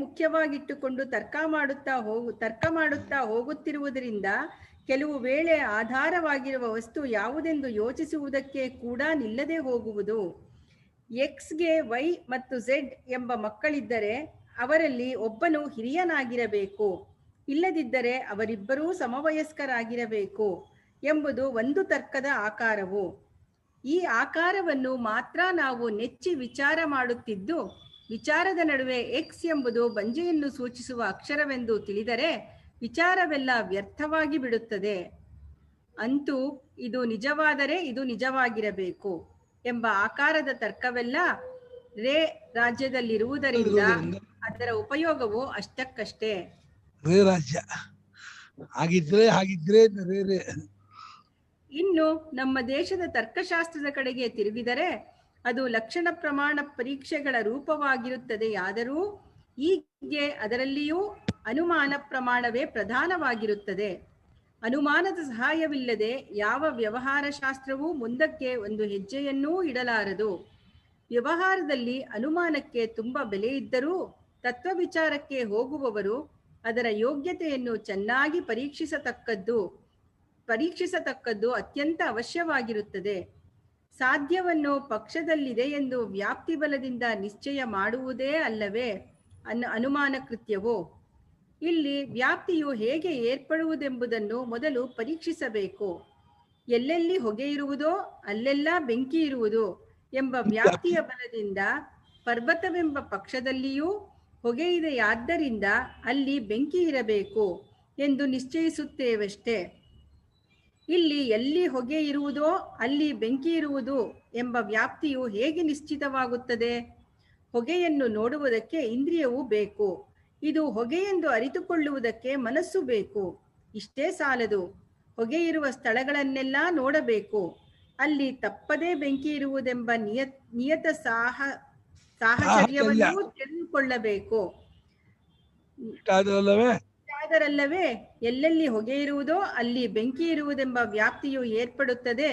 ಮುಖ್ಯವಾಗಿಟ್ಟುಕೊಂಡು ತರ್ಕ ಮಾಡುತ್ತಾ ಹೋಗುತ್ತಿರುವುದರಿಂದ ಕೆಲವು ವೇಳೆ ಆಧಾರವಾಗಿರುವ ವಸ್ತು ಯಾವುದೆಂದು ಯೋಚಿಸುವುದಕ್ಕೆ ಕೂಡ ನಿಲ್ಲದೆ ಹೋಗುವುದು. ಎಕ್ಸ್ಗೆ ವೈ ಮತ್ತು ಝೆಡ್ ಎಂಬ ಮಕ್ಕಳಿದ್ದರೆ ಅವರಲ್ಲಿ ಒಬ್ಬನು ಹಿರಿಯನಾಗಿರಬೇಕು, ಇಲ್ಲದಿದ್ದರೆ ಅವರಿಬ್ಬರೂ ಸಮವಯಸ್ಕರಾಗಿರಬೇಕು ಎಂಬುದು ಒಂದು ತರ್ಕದ ಆಕಾರವು. ಈ ಆಕಾರವನ್ನು ಮಾತ್ರ ನಾವು ನೆಚ್ಚಿ ವಿಚಾರ ಮಾಡುತ್ತಿದ್ದು, ವಿಚಾರದ ನಡುವೆ ಎಕ್ಸ್ ಎಂಬುದು ಬಂಜೆಯನ್ನು ಸೂಚಿಸುವ ಅಕ್ಷರವೆಂದು ತಿಳಿದರೆ ವಿಚಾರವೆಲ್ಲ ವ್ಯರ್ಥವಾಗಿ ಬಿಡುತ್ತದೆ. ಅಂತೂ ಇದು ನಿಜವಾದರೆ ಇದು ನಿಜವಾಗಿರಬೇಕು ಎಂಬ ಆಕಾರದ ತರ್ಕವೆಲ್ಲ ರೇ ರಾಜ್ಯದಲ್ಲಿರುವುದರಿಂದ ಅದರ ಉಪಯೋಗವು ಅಷ್ಟಕ್ಕಷ್ಟೇ. ರೇ ರಾಜ್ಯ ಹಾಗಿದ್ರೆ ರೇ. ಇನ್ನು ನಮ್ಮ ದೇಶದ ತರ್ಕಶಾಸ್ತ್ರದ ಕಡೆಗೆ ತಿರುಗಿದರೆ ಅದು ಲಕ್ಷಣ ಪ್ರಮಾಣ ಪರೀಕ್ಷೆಗಳ ರೂಪವಾಗಿರುತ್ತದೆಯಾದರೂ ಹೀಗೆ ಅದರಲ್ಲಿಯೂ ಅನುಮಾನ ಪ್ರಮಾಣವೇ ಪ್ರಧಾನವಾಗಿರುತ್ತದೆ. ಅನುಮಾನದ ಸಹಾಯವಿಲ್ಲದೆ ಯಾವ ವ್ಯವಹಾರ ಶಾಸ್ತ್ರವೂ ಮುಂದಕ್ಕೆ ಒಂದು ಹೆಜ್ಜೆಯನ್ನೂ ಇಡಲಾರದು. ವ್ಯವಹಾರದಲ್ಲಿ ಅನುಮಾನಕ್ಕೆ ತುಂಬ ಬೆಲೆ ಇದ್ದರೂ ತತ್ವ ವಿಚಾರಕ್ಕೆ ಹೋಗುವವರು ಅದರ ಯೋಗ್ಯತೆಯನ್ನು ಚೆನ್ನಾಗಿ ಪರೀಕ್ಷಿಸತಕ್ಕದ್ದು ಅತ್ಯಂತ ಅವಶ್ಯವಾಗಿರುತ್ತದೆ. ಸಾಧ್ಯವನ್ನು ಪಕ್ಷದಲ್ಲಿದೆ ಎಂದು ವ್ಯಾಪ್ತಿ ಬಲದಿಂದ ನಿಶ್ಚಯ ಮಾಡುವುದೇ ಅಲ್ಲವೇ ಅನುಮಾನ ಕೃತ್ಯವೋ? ಇಲ್ಲಿ ವ್ಯಾಪ್ತಿಯು ಹೇಗೆ ಏರ್ಪಡುವುದೆಂಬುದನ್ನು ಮೊದಲು ಪರೀಕ್ಷಿಸಬೇಕು. ಎಲ್ಲೆಲ್ಲಿ ಹೊಗೆ ಇರುವುದೋ ಅಲ್ಲೆಲ್ಲ ಬೆಂಕಿ ಇರುವುದು ಎಂಬ ವ್ಯಾಪ್ತಿಯ ಬಲದಿಂದ ಪರ್ವತವೆಂಬ ಪಕ್ಷದಲ್ಲಿಯೂ ಹೊಗೆ ಇದೆಯಾದ್ದರಿಂದ ಅಲ್ಲಿ ಬೆಂಕಿ ಇರಬೇಕು ಎಂದು ನಿಶ್ಚಯಿಸುತ್ತೇವಷ್ಟೇ. ಇಲ್ಲಿ ಎಲ್ಲಿ ಹೊಗೆ ಇರುವುದೋ ಅಲ್ಲಿ ಬೆಂಕಿ ಇರುವುದು ಎಂಬ ವ್ಯಾಪ್ತಿಯು ಹೇಗೆ ನಿಶ್ಚಿತವಾಗುತ್ತದೆ? ಹೊಗೆಯನ್ನು ನೋಡುವುದಕ್ಕೆ ಇಂದ್ರಿಯವು ಬೇಕು. ಇದು ಹೊಗೆಯೆಂದು ಅರಿತುಕೊಳ್ಳುವುದಕ್ಕೆ ಮನಸ್ಸು ಬೇಕು. ಇಷ್ಟೇ ಸಾಲದು, ಹೊಗೆ ಇರುವ ಸ್ಥಳಗಳನ್ನೆಲ್ಲ ನೋಡಬೇಕು. ಅಲ್ಲಿ ತಪ್ಪದೇ ಬೆಂಕಿ ಇರುವುದೆಂಬ ನಿಯತ ಸಾಹಚರ್ಯವನ್ನು ತಿಳಿದುಕೊಳ್ಳಬೇಕು. ಆದರಲ್ಲವೇ ಎಲ್ಲೆಲ್ಲಿ ಹೊಗೆ ಇರುವುದೋ ಅಲ್ಲಿ ಬೆಂಕಿ ಇರುವುದೆಂಬ ವ್ಯಾಪ್ತಿಯು ಏರ್ಪಡುತ್ತದೆ.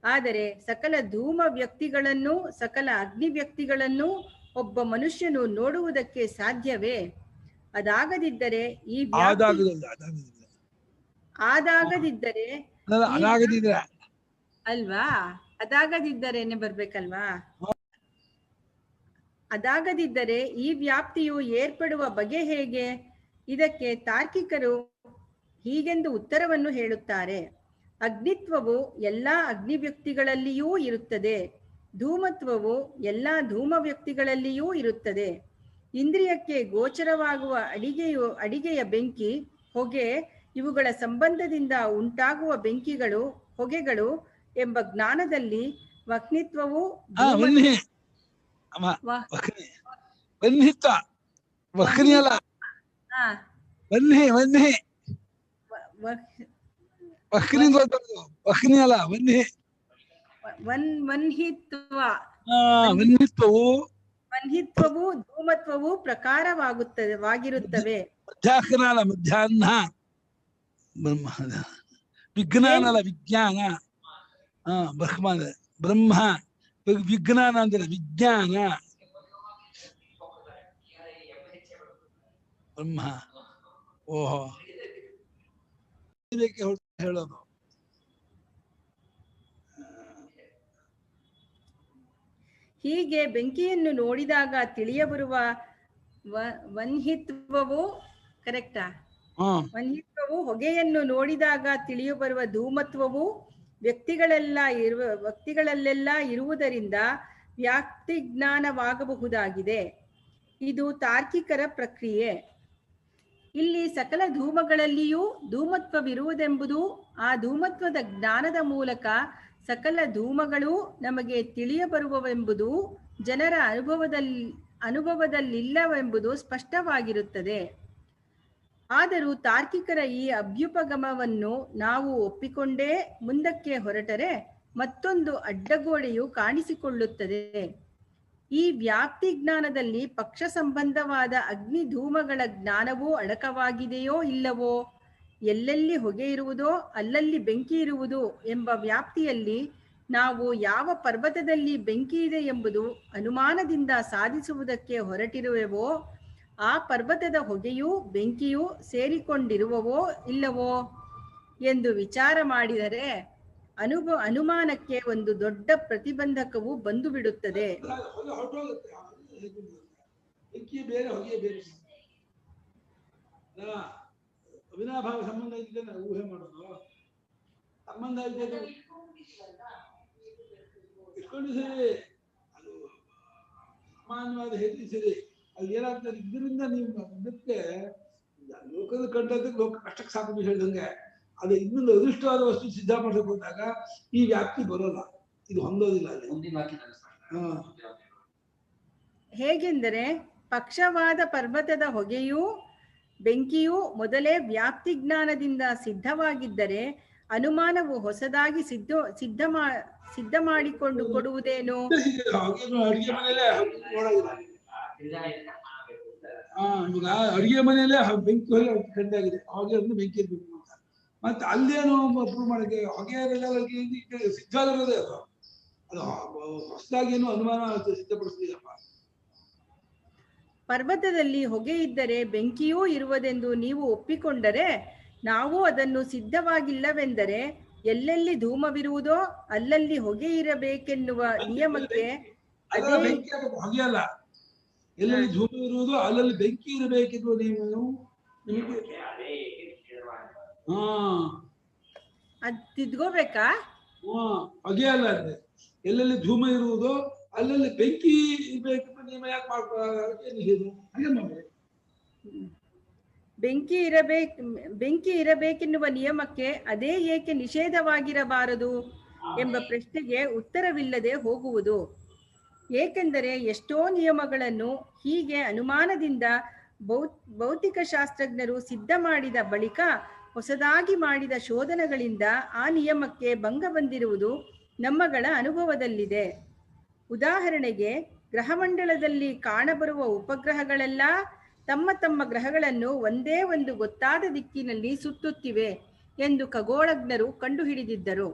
ಆದರೆ ಸಕಲ ಧೂಮ ವ್ಯಕ್ತಿಗಳನ್ನು, ಸಕಲ ಅಗ್ನಿ ವ್ಯಕ್ತಿಗಳನ್ನು ಒಬ್ಬ ಮನುಷ್ಯನು ನೋಡುವುದಕ್ಕೆ ಸಾಧ್ಯವೇ? ಅದಾಗದಿದ್ದರೆ ಈ ಅಲ್ವಾ? ಅದಾಗದಿದ್ದರೇನೆ ಬರ್ಬೇಕಲ್ವಾ? ಅದಾಗದಿದ್ದರೆ ಈ ವ್ಯಾಪ್ತಿಯು ಏರ್ಪಡುವ ಬಗೆ ಹೇಗೆ? ಇದಕ್ಕೆ ತಾರ್ಕಿಕರು ಹೀಗೆಂದು ಉತ್ತರವನ್ನು ಹೇಳುತ್ತಾರೆ. ಅಗ್ನಿತ್ವವು ಎಲ್ಲ ಅಗ್ನಿ ವ್ಯಕ್ತಿಗಳಲ್ಲಿಯೂ ಇರುತ್ತದೆ, ಧೂಮತ್ವವು ಎಲ್ಲ ಧೂಮ ವ್ಯಕ್ತಿಗಳಲ್ಲಿಯೂ ಇರುತ್ತದೆ. ಇಂದ್ರಿಯಕ್ಕೆ ಗೋಚರವಾಗುವ ಅಡಿಗೆಯ ಬೆಂಕಿ, ಹೊಗೆ ಇವುಗಳ ಸಂಬಂಧದಿಂದ ಉಂಟಾಗುವ ಬೆಂಕಿಗಳು, ಹೊಗೆಗಳು ಎಂಬ ಜ್ಞಾನದಲ್ಲಿ ವಕ್ನಿತ್ವವು ವನ್ಹಿತ್ವವು ಧೂಮತ್ವವು ಪ್ರಕಾರವಾಗಿರುತ್ತವೆ. ಮಧ್ಯಾಹ್ನ ವಿಜ್ಞಾನ ಅಲ್ಲ, ವಿಜ್ಞಾನ. ಬ್ರಹ್ಮ ವಿಜ್ಞಾನ ಅಂದ್ರೆ ವಿಜ್ಞಾನ. ಬ್ರಹ್ಮ. ಓಹೋ, ಇದಕ್ಕೆ ಹೇಳೋದು. ಹೀಗೆ ಬೆಂಕಿಯನ್ನು ನೋಡಿದಾಗ ತಿಳಿಯಬರುವ ವನ್ಹಿತ್ವವು ಕರೆಕ್ಟಾ? ವನ್ಹಿತ್ವವು, ಹೊಗೆಯನ್ನು ನೋಡಿದಾಗ ತಿಳಿಯಬರುವ ಧೂಮತ್ವವು ವ್ಯಕ್ತಿಗಳಲ್ಲೆಲ್ಲ ಇರುವುದರಿಂದ ವ್ಯಾಪ್ತಿ ಜ್ಞಾನವಾಗಬಹುದಾಗಿದೆ. ಇದು ತಾರ್ಕಿಕರ ಪ್ರಕ್ರಿಯೆ. ಇಲ್ಲಿ ಸಕಲ ಧೂಮಗಳಲ್ಲಿಯೂ ಧೂಮತ್ವವಿರುವುದೆಂಬುದು, ಆ ಧೂಮತ್ವದ ಜ್ಞಾನದ ಮೂಲಕ ಸಕಲ ಧೂಮಗಳು ನಮಗೆ ತಿಳಿಯಬರುವವೆಂಬುದು ಜನರ ಅನುಭವದಲ್ಲಿಲ್ಲವೆಂಬುದು ಸ್ಪಷ್ಟವಾಗಿರುತ್ತದೆ. ಆದರೂ ತಾರ್ಕಿಕರ ಈ ಅಭ್ಯುಪಗಮವನ್ನು ನಾವು ಒಪ್ಪಿಕೊಂಡೇ ಮುಂದಕ್ಕೆ ಹೊರಟರೆ ಮತ್ತೊಂದು ಅಡ್ಡಗೋಡೆಯು ಕಾಣಿಸಿಕೊಳ್ಳುತ್ತದೆ. ಈ ವ್ಯಾಪ್ತಿ ಜ್ಞಾನದಲ್ಲಿ ಪಕ್ಷ ಸಂಬಂಧವಾದ ಅಗ್ನಿ ಧೂಮಗಳ ಜ್ಞಾನವೂ ಅಡಕವಾಗಿದೆಯೋ ಇಲ್ಲವೋ? ಎಲ್ಲೆಲ್ಲಿ ಹೊಗೆ ಇರುವುದೋ ಅಲ್ಲಲ್ಲಿ ಬೆಂಕಿ ಇರುವುದು ಎಂಬ ವ್ಯಾಪ್ತಿಯಲ್ಲಿ ನಾವು ಯಾವ ಪರ್ವತದಲ್ಲಿ ಬೆಂಕಿ ಇದೆ ಎಂಬುದು ಅನುಮಾನದಿಂದ ಸಾಧಿಸುವುದಕ್ಕೆ ಹೊರಟಿರುವೆವೋ ಆ ಪರ್ವತದ ಹೊಗೆಯೂ ಬೆಂಕಿಯೂ ಸೇರಿಕೊಂಡಿರುವವೋ ಇಲ್ಲವೋ ಎಂದು ವಿಚಾರ ಮಾಡಿದರೆ ಅನುಮಾನಕ್ಕೆ ಒಂದು ದೊಡ್ಡ ಪ್ರತಿಬಂಧಕವು ಬಂದು ಬಿಡುತ್ತದೆ. ಅವಿನಾಭಾವ ಸಂಬಂಧ ಇದ್ದರೆ ಊಹೆ ಮಾಡೋದು, ಸಂಬಂಧ ಇದ್ದರೆ ಇಟ್ಕೊಂಡು ಸರಿ, ಅದು ಸಾಮಾನ್ಯವಾದ ಹೇಳಿ ಸರಿ. ಅದು ಏನಾಗ್ತದೆ, ಇದರಿಂದ ನೀವು ಇದಕ್ಕೆ ಲೋಕದ ಕಂಡದಕ್ಕೆ ಲೋಕ ಕಷ್ಟಕ್ಕೆ ಸಾಕು ಹೇಳಿದಂಗೆ ಅದು ಇನ್ನೊಂದು ಅದೃಷ್ಟವಾದ ವಸ್ತು ಸಿದ್ಧ ಮಾಡಬೇಕು ಹೋದಾಗ ಈ ವ್ಯಾಪ್ತಿ ಬರೋಲ್ಲ, ಇದು ಹೊಂದೋದಿಲ್ಲ. ಹೇಗೆಂದರೆ ಪಕ್ಷವಾದ ಪರ್ವತದ ಹೊಗೆಯೂ ಬೆಂಕಿಯೂ ಮೊದಲೇ ವ್ಯಾಪ್ತಿ ಜ್ಞಾನದಿಂದ ಸಿದ್ಧವಾಗಿದ್ದರೆ ಅನುಮಾನವು ಹೊಸದಾಗಿ ಸಿದ್ಧ ಮಾಡಿಕೊಂಡು ಕೊಡುವುದೇನು? ಅಡಿಗೆ ಮನೆಯಲ್ಲೇ ಅಡಿಗೆ ಮನೆಯಲ್ಲೇ ಬೆಂಕಿ ಹೊಗೆ ಕಂಡಾಗಿದೆ, ಹೊಗೆ ಅಂದ್ರೆ ಬೆಂಕಿ ಇರ್ಬೇಕು ಅಂತ. ಮತ್ತೆ ಅಲ್ಲೇನು ಪ್ರೂವ್ ಮಾಡಕ್ಕೆ ಹೊಗೆ ಸಿದ್ಧವಾಗಿರೋದೇ ಅದು, ಅದು ಹೊಸದಾಗೇನು ಅನುಮಾನ ಸಿದ್ಧಪಡಿಸ್ತೀರಪ್ಪ. ಪರ್ವತದಲ್ಲಿ ಹೊಗೆ ಇದ್ದರೆ ಬೆಂಕಿಯೂ ಇರುವುದೆಂದು ನೀವು ಒಪ್ಪಿಕೊಂಡರೆ ನಾವು ಅದನ್ನು ಸಿದ್ಧವಾಗಿಲ್ಲವೆಂದರೆ ಎಲ್ಲೆಲ್ಲಿ ಧೂಮವಿರುವುದೋ ಅಲ್ಲಲ್ಲಿ ಹೊಗೆ ಇರಬೇಕೆನ್ನುವ ನಿಯಮಕ್ಕೆ ಅದೇ ಹೊಗೆ ಅಲ್ಲ, ಎಲ್ಲೆಲ್ಲಿ ಧೂಮ ಇರುವುದೋ ಅಲ್ಲಲ್ಲಿ ಬೆಂಕಿ ಇರಬೇಕೆನ್ನುವ ನಿಯಮವು ಅದ್ ತಿದ್ಕೋಬೇಕಾ? ಹೊಗೆ ಅಲ್ಲ, ಅಂದ್ರೆ ಎಲ್ಲೆಲ್ಲಿ ಧೂಮ ಇರುವುದೋ ಅಲ್ಲಲ್ಲಿ ಬೆಂಕಿ ಇರಬೇಕು ನಿಯಮ ಯಾಕೆ ಬೆಂಕಿ ಇರಬೇಕೆನ್ನುವ ನಿಯಮಕ್ಕೆ ಅದೇ ಏಕೆ ನಿಷೇಧವಾಗಿರಬಾರದು ಎಂಬ ಪ್ರಶ್ನೆಗೆ ಉತ್ತರವಿಲ್ಲದೆ ಹೋಗುವುದು. ಏಕೆಂದರೆ ಎಷ್ಟೋ ನಿಯಮಗಳನ್ನು ಹೀಗೆ ಅನುಮಾನದಿಂದ ಭೌತಿಕ ಶಾಸ್ತ್ರಜ್ಞರು ಸಿದ್ಧ ಮಾಡಿದ ಬಳಿಕ ಹೊಸದಾಗಿ ಮಾಡಿದ ಶೋಧನೆಗಳಿಂದ ಆ ನಿಯಮಕ್ಕೆ ಭಂಗ ಬಂದಿರುವುದು ನಮ್ಮಗಳ ಅನುಭವದಲ್ಲಿದೆ. ಉದಾಹರಣೆಗೆ, ಗ್ರಹಮಂಡಲದಲ್ಲಿ ಕಾಣಬರುವ ಉಪಗ್ರಹಗಳೆಲ್ಲ ತಮ್ಮ ತಮ್ಮ ಗ್ರಹಗಳನ್ನು ಒಂದೇ ಒಂದು ಗೊತ್ತಾದ ದಿಕ್ಕಿನಲ್ಲಿ ಸುತ್ತುತ್ತಿವೆ ಎಂದು ಖಗೋಳಜ್ಞರು ಕಂಡುಹಿಡಿದಿದ್ದರು.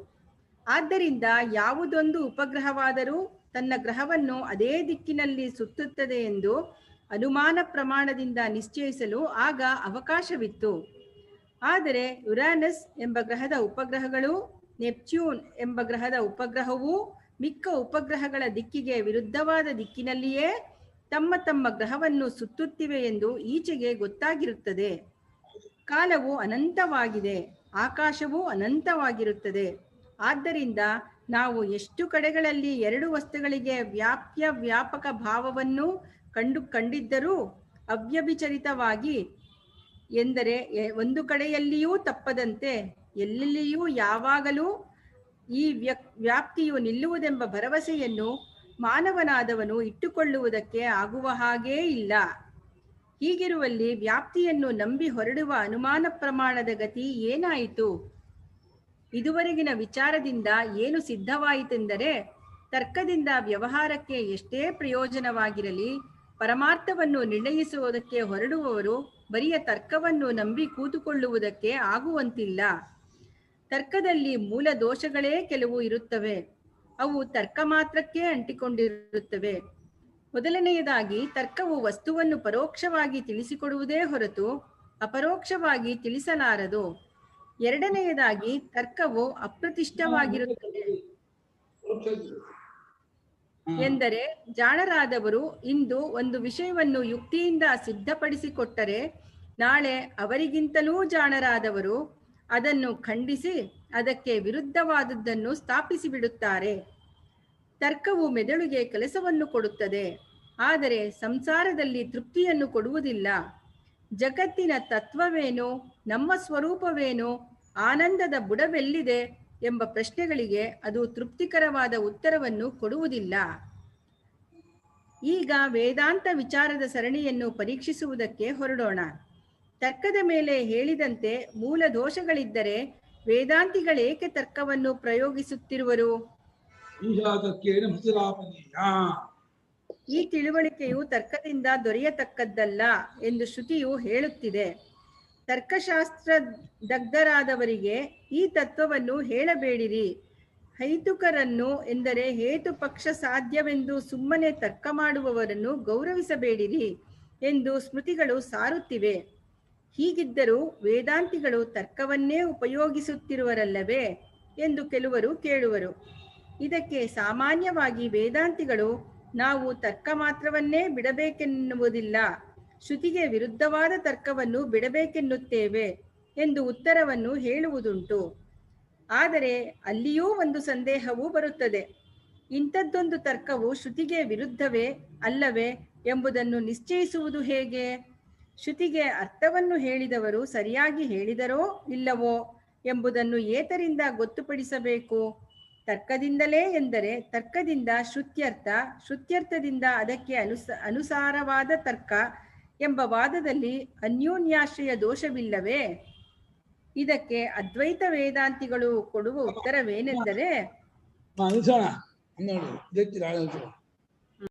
ಆದ್ದರಿಂದ ಯಾವುದೊಂದು ಉಪಗ್ರಹವಾದರೂ ತನ್ನ ಗ್ರಹವನ್ನು ಅದೇ ದಿಕ್ಕಿನಲ್ಲಿ ಸುತ್ತುತ್ತದೆ ಎಂದು ಅನುಮಾನ ಪ್ರಮಾಣದಿಂದ ನಿಶ್ಚಯಿಸಲು ಆಗ ಅವಕಾಶವಿತ್ತು. ಆದರೆ ಯುರಾನಸ್ ಎಂಬ ಗ್ರಹದ ಉಪಗ್ರಹಗಳು, ನೆಪ್ಚ್ಯೂನ್ ಎಂಬ ಗ್ರಹದ ಉಪಗ್ರಹವೂ ಮಿಕ್ಕ ಉಪಗ್ರಹಗಳ ದಿಕ್ಕಿಗೆ ವಿರುದ್ಧವಾದ ದಿಕ್ಕಿನಲ್ಲಿಯೇ ತಮ್ಮ ತಮ್ಮ ಗ್ರಹವನ್ನು ಸುತ್ತುತ್ತಿವೆ ಎಂದು ಈಚೆಗೆ ಗೊತ್ತಾಗಿರುತ್ತದೆ. ಕಾಲವು ಅನಂತವಾಗಿದೆ, ಆಕಾಶವೂ ಅನಂತವಾಗಿರುತ್ತದೆ. ಆದ್ದರಿಂದ ನಾವು ಎಷ್ಟು ಕಡೆಗಳಲ್ಲಿ ಎರಡು ವಸ್ತುಗಳಿಗೆ ವ್ಯಾಪಕ ಭಾವವನ್ನು ಕಂಡಿದ್ದರೂ ಅವ್ಯಭಿಚರಿತವಾಗಿ, ಎಂದರೆ ಒಂದು ಕಡೆಯಲ್ಲಿಯೂ ತಪ್ಪದಂತೆ ಎಲ್ಲೆಲ್ಲಿಯೂ ಯಾವಾಗಲೂ ಈ ವ್ಯಾಪ್ತಿಯು ನಿಲ್ಲುವುದೆಂಬ ಭರವಸೆಯನ್ನು ಮಾನವನಾದವನು ಇಟ್ಟುಕೊಳ್ಳುವುದಕ್ಕೆ ಆಗುವ ಹಾಗೇ ಇಲ್ಲ. ಹೀಗಿರುವಲ್ಲಿ ವ್ಯಾಪ್ತಿಯನ್ನು ನಂಬಿ ಹೊರಡುವ ಅನುಮಾನ ಪ್ರಮಾಣದ ಗತಿ ಏನಾಯಿತು? ಇದುವರೆಗಿನ ವಿಚಾರದಿಂದ ಏನು ಸಿದ್ಧವಾಯಿತೆಂದರೆ, ತರ್ಕದಿಂದ ವ್ಯವಹಾರಕ್ಕೆ ಎಷ್ಟೇ ಪ್ರಯೋಜನವಾಗಿರಲಿ ಪರಮಾರ್ಥವನ್ನು ನಿರ್ಣಯಿಸುವುದಕ್ಕೆ ಹೊರಡುವವರು ಬರಿಯ ತರ್ಕವನ್ನು ನಂಬಿ ಕೂತುಕೊಳ್ಳುವುದಕ್ಕೆ ಆಗುವಂತಿಲ್ಲ. ತರ್ಕದಲ್ಲಿ ಮೂಲ ದೋಷಗಳೇ ಕೆಲವು ಇರುತ್ತವೆ. ಅವು ತರ್ಕ ಮಾತ್ರಕ್ಕೆ ಅಂಟಿಕೊಂಡಿರುತ್ತವೆ. ಮೊದಲನೆಯದಾಗಿ ತರ್ಕವು ವಸ್ತುವನ್ನು ಪರೋಕ್ಷವಾಗಿ ತಿಳಿಸಿಕೊಡುವುದೇ ಹೊರತು ಅಪರೋಕ್ಷವಾಗಿ ತಿಳಿಸಲಾರದು. ಎರಡನೆಯದಾಗಿ ತರ್ಕವು ಅಪ್ರತಿಷ್ಠವಾಗಿರುತ್ತದೆ. ಎಂದರೆ ಜಾಣರಾದವರು ಇಂದು ಒಂದು ವಿಷಯವನ್ನು ಯುಕ್ತಿಯಿಂದ ಸಿದ್ಧಪಡಿಸಿಕೊಟ್ಟರೆ ನಾಳೆ ಅವರಿಗಿಂತಲೂ ಜಾಣರಾದವರು ಅದನ್ನು ಖಂಡಿಸಿ ಅದಕ್ಕೆ ವಿರುದ್ಧವಾದದ್ದನ್ನು ಸ್ಥಾಪಿಸಿಬಿಡುತ್ತಾರೆ. ತರ್ಕವು ಮೆದುಳಿಗೆ ಕೆಲಸವನ್ನು ಕೊಡುತ್ತದೆ, ಆದರೆ ಸಂಸಾರದಲ್ಲಿ ತೃಪ್ತಿಯನ್ನು ಕೊಡುವುದಿಲ್ಲ. ಜಗತ್ತಿನ ತತ್ವವೇನು, ನಮ್ಮ ಸ್ವರೂಪವೇನು, ಆನಂದದ ಬುಡವೆಲ್ಲಿದೆ ಎಂಬ ಪ್ರಶ್ನೆಗಳಿಗೆ ಅದು ತೃಪ್ತಿಕರವಾದ ಉತ್ತರವನ್ನು ಕೊಡುವುದಿಲ್ಲ. ಈಗ ವೇದಾಂತ ವಿಚಾರದ ಸರಣಿಯನ್ನು ಪರೀಕ್ಷಿಸುವುದಕ್ಕೆ ಹೊರಡೋಣ. ತರ್ಕದ ಮೇಲೆ ಹೇಳಿದಂತೆ ಮೂಲ ದೋಷಗಳಿದ್ದರೆ ವೇದಾಂತಿಗಳೇಕೆ ತರ್ಕವನ್ನು ಪ್ರಯೋಗಿಸುತ್ತಿರುವರು? ಈ ತಿಳುವಳಿಕೆಯು ತರ್ಕದಿಂದ ದೊರೆಯತಕ್ಕದ್ದಲ್ಲ ಎಂದು ಶ್ರುತಿಯು ಹೇಳುತ್ತಿದೆ. ತರ್ಕಶಾಸ್ತ್ರ ದಗ್ಧರಾದವರಿಗೆ ಈ ತತ್ವವನ್ನು ಹೇಳಬೇಡಿರಿ. ಹೈತುಕರನ್ನು ಎಂದರೆ ಹೇತು ಪಕ್ಷ ಸಾಧ್ಯವೆಂದು ಸುಮ್ಮನೆ ತರ್ಕ ಮಾಡುವವರನ್ನು ಗೌರವಿಸಬೇಡಿರಿ ಎಂದು ಸ್ಮೃತಿಗಳು ಸಾರುತ್ತಿವೆ. ಹೀಗಿದ್ದರೂ ವೇದಾಂತಿಗಳು ತರ್ಕವನ್ನೇ ಉಪಯೋಗಿಸುತ್ತಿರುವರಲ್ಲವೇ ಎಂದು ಕೆಲವರು ಕೇಳುವರು. ಇದಕ್ಕೆ ಸಾಮಾನ್ಯವಾಗಿ ವೇದಾಂತಿಗಳು ನಾವು ತರ್ಕ ಮಾತ್ರವನ್ನೇ ಬಿಡಬೇಕೆನ್ನುವುದಿಲ್ಲ, ಶ್ರುತಿಗೆ ವಿರುದ್ಧವಾದ ತರ್ಕವನ್ನು ಬಿಡಬೇಕೆನ್ನುತ್ತೇವೆ ಎಂದು ಉತ್ತರವನ್ನು ಹೇಳುವುದುಂಟು. ಆದರೆ ಅಲ್ಲಿಯೂ ಒಂದು ಸಂದೇಹವೂ ಬರುತ್ತದೆ. ಇಂಥದ್ದೊಂದು ತರ್ಕವು ಶ್ರುತಿಗೆ ವಿರುದ್ಧವೇ ಅಲ್ಲವೇ ಎಂಬುದನ್ನು ನಿಶ್ಚಯಿಸುವುದು ಹೇಗೆ? ಶ್ರುತಿಗೆ ಅರ್ಥವನ್ನು ಹೇಳಿದವರು ಸರಿಯಾಗಿ ಹೇಳಿದರೋ ಇಲ್ಲವೋ ಎಂಬುದನ್ನು ಏತರಿಂದ ಗೊತ್ತುಪಡಿಸಬೇಕು? ತರ್ಕದಿಂದಲೇ ಎಂದರೆ ತರ್ಕದಿಂದ ಶ್ರುತ್ಯರ್ಥ, ಶ್ರುತ್ಯರ್ಥದಿಂದ ಅದಕ್ಕೆ ಅನುಸಾರವಾದ ತರ್ಕ ಎಂಬ ವಾದದಲ್ಲಿ ಅನ್ಯೋನ್ಯಾಶ್ರಯ ದೋಷವಿಲ್ಲವೇ? ಇದಕ್ಕೆ ಅದ್ವೈತ ವೇದಾಂತಿಗಳು ಕೊಡುವ ಉತ್ತರವೇನೆಂದರೆ